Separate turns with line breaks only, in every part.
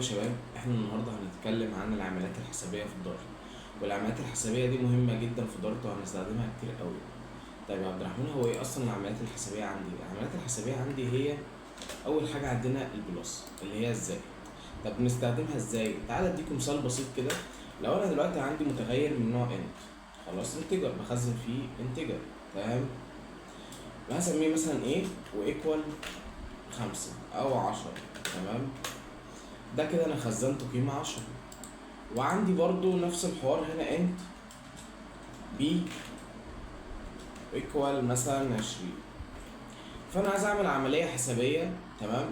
يا شباب، احنا النهارده هنتكلم عن العمليات الحسابية في الدار. والعمليات الحسابية دي مهمة جدا في دارت وهنستخدمها كتير قوي. طيب يا عبد الرحمن، هو ايه اصلا العمليات الحسابية عندي؟ العمليات الحسابية عندي هي اول حاجة عندنا البلس اللي هي ازاي. طب بنستخدمها ازاي؟ تعال اديكم مثال بسيط كده. لو انا دلوقتي عندي متغير من نوع انت، خلاص انتجر بخزن فيه انتجر، تمام. هسميه مثلا ايه وايكوال 5 او 10، تمام. ده كده انا خزنته قيمة 10. وعندي برضو نفس الحوار هنا انت بي ايكوال مثلا 20. فانا عايز اعمل عملية حسابية، تمام،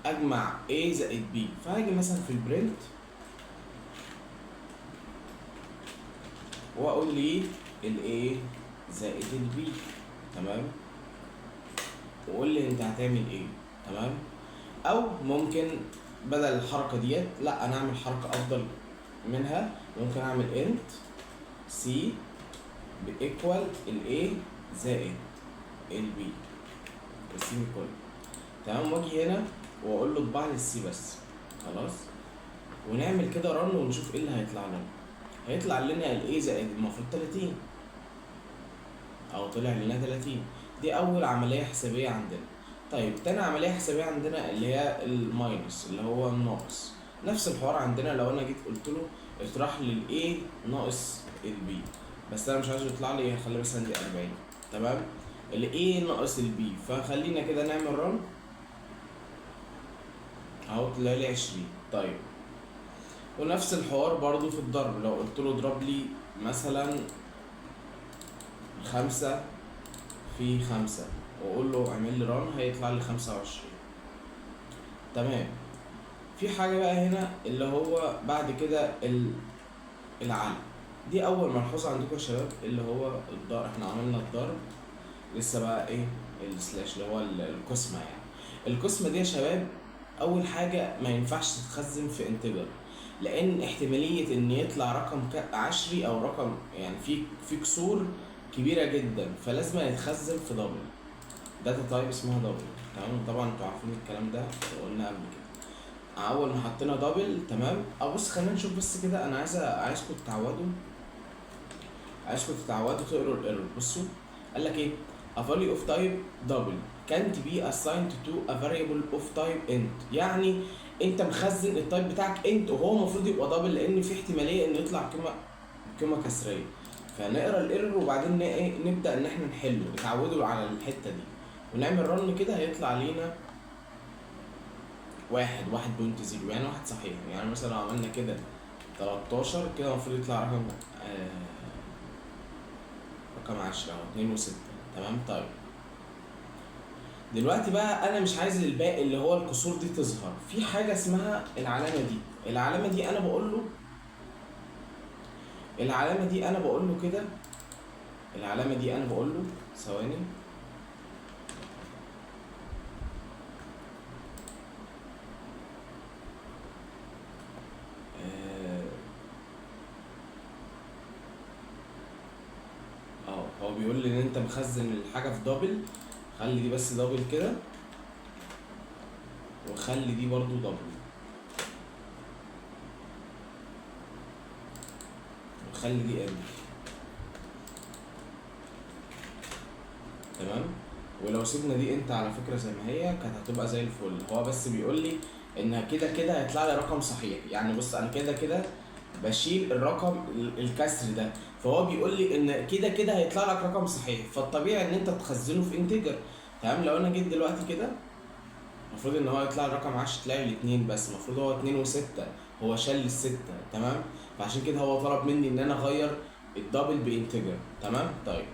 اجمع A زائد B. فهاجي مثلا في البرنت واقول لي ال A زائد ال B، تمام، وقول لي انت هتعمل ايه، تمام. او ممكن بدل الحركة ديت لا انا اعمل حركة افضل منها. ممكن اعمل انت C بإيكوال ال A زائد ال B والسيمي كولن، تمام. واجي هنا واقول له اطبع لي السي بس، خلاص. ونعمل كده رن ونشوف ايه اللي هيطلع لنا. هيطلع لنا ال A زائد المفروض 30، او طلع لنا 30. دي اول عملية حسابية عندنا. طيب تاني عملية حسابية عندنا اللي هي الماينس اللي هو الناقص. نفس الحوار عندنا. لو انا جيت قلت له اطرح لي ال A ناقص ال B، بس انا مش عايزه يطلع لي، خلي مثلا دي 40، تمام. ال A ناقص ال B، فخلينا كده نعمل رن اهو طلع لي 20. طيب ونفس الحوار برضو في الضرب. لو قلت له اضرب لي مثلا 5 في 5 واقول له اعمل لي ران، هيطلع لي 25، تمام. في حاجة بقى هنا اللي هو بعد كده العلم. دي اول ملحوظة عندكم يا شباب، اللي هو الضرب. احنا عملنا الضرب، لسه بقى ايه السلاش اللي هو القسمة. يعني القسمة دي يا شباب اول حاجة ما ينفعش تتخزن في انتجر، لان احتمالية ان يطلع رقم عشري او رقم يعني في كسور كبيرة جدا، فلازم يتخزن في دبل. داتا تايب اسمها دبل، تمام. طبعا انتوا عارفين الكلام ده قلنا قبل كده. اول ما حطينا دبل، تمام. بص خلينا نشوف بس كده. انا عايزكم تتعودوا تقروا الايرور. بصوا قال لك ايه؟ a value of type double can't be assigned to a variable of type int. يعني انت مخزن التايب بتاعك انت وهو المفروض يبقى دبل، لان في احتماليه انه يطلع قيمه كسريه. فنقرا الايرور وبعدين نبدا ان احنا نحله. اتعودوا على الحته دي ونعمل رن كده. هيطلع لينا 1.0، يعني واحد صحيح. يعني مثلا لو عملنا كده 13 كده المفروض يطلع رقم 10 او 2 و6، تمام. طيب دلوقتي بقى انا مش عايز الباقي اللي هو الكسور دي تظهر. في حاجه اسمها العلامه دي. العلامه دي انا بقول له كده. العلامه دي انا بقول له ثواني. هو بيقول لي ان انت مخزن الحاجه في دبل. خلي دي بس دبل كده، وخلي دي برضو دبل، وخلي دي ال، تمام. ولو سيبنا دي انت على فكره زي ما هي كانت هتبقى زي الفل. هو بس بيقول لي ان كده هيطلع لي رقم صحيح. يعني بص انا كده بشيل الرقم الكسر ده، فهو بيقول لي ان كده هيطلع لك رقم صحيح. فالطبيعي ان انت تخزنه في انتجر، تمام. لو انا جيت دلوقتي كده المفروض ان هو يطلع الرقم 10 تلاقي الاثنين بس. المفروض هو 2 و6، هو شال ال6، تمام. فعشان كده هو طلب مني ان انا اغير الدبل بانتجر، تمام. طيب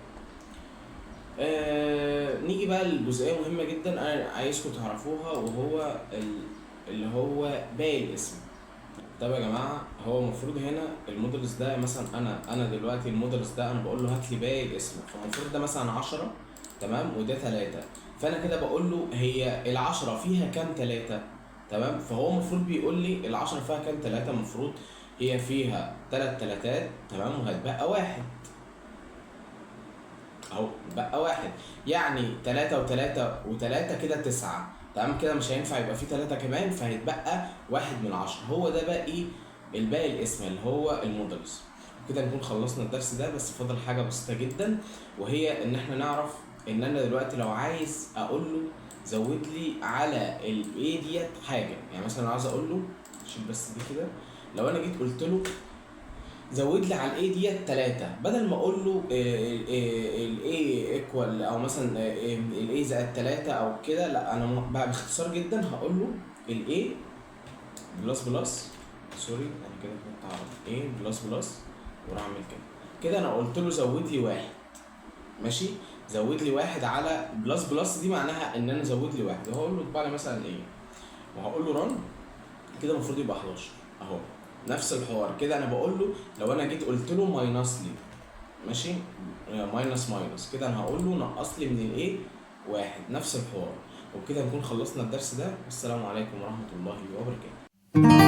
نيجي بقى لجزئيه مهمه جدا انا عايزكم تعرفوها، وهو اللي هو باقي الاسم. طب يا جماعه، هو المفروض هنا المودلز ده مثلا انا دلوقتي المودلز ده انا بقول له هات لي باقي الاسم. فالمفروض ده مثلا 10، تمام، وده 3. فانا كده بقول له هي ال10 فيها كام 3، تمام. فهو المفروض بيقول لي ال10 فيها كام 3. المفروض هي فيها 3 تلاتات، تمام، وهتبقى 1 اهو. بقى 1 يعني 3 و3 و3 كده 9، تمام كده مش هينفع يبقى فيه 3 كمان، فهيتبقى 1/10. هو ده الباقي الاسم اللي هو المودلز. وكده نكون خلصنا الدرس ده، بس فاضل حاجة بسيطة جدا، وهي ان احنا نعرف ان انا دلوقتي لو عايز اقول له زود لي على الايه ديت حاجة. يعني مثلا عاوز اقول له، شيل بس دي كده، لو انا جيت قلت له زود لي على الاي ديت 3، بدل ما اقول له الاي ايكوال او مثلا الاي زائد 3 او كده، لا انا بقى باختصار جدا هقول له الاي بلس بلس، سوري انا كده كنت هعرف ايه بلس بلس وراح اعمل كده. كده انا قلت له زود لي 1، ماشي، زود لي 1 على بلس بلس، دي معناها ان انا زود لي 1، وهقول له اطبع لي مثلا ايه، وهقول له رن. كده المفروض يبقى 11 اهو. نفس الحوار كده انا بقول له لو انا جيت قلت له ماينس لي، ماشي، ماينس ماينس، كده انا هقول له نقص لي من الايه 1، نفس الحوار. وبكده نكون خلصنا الدرس ده، والسلام عليكم ورحمة الله وبركاته.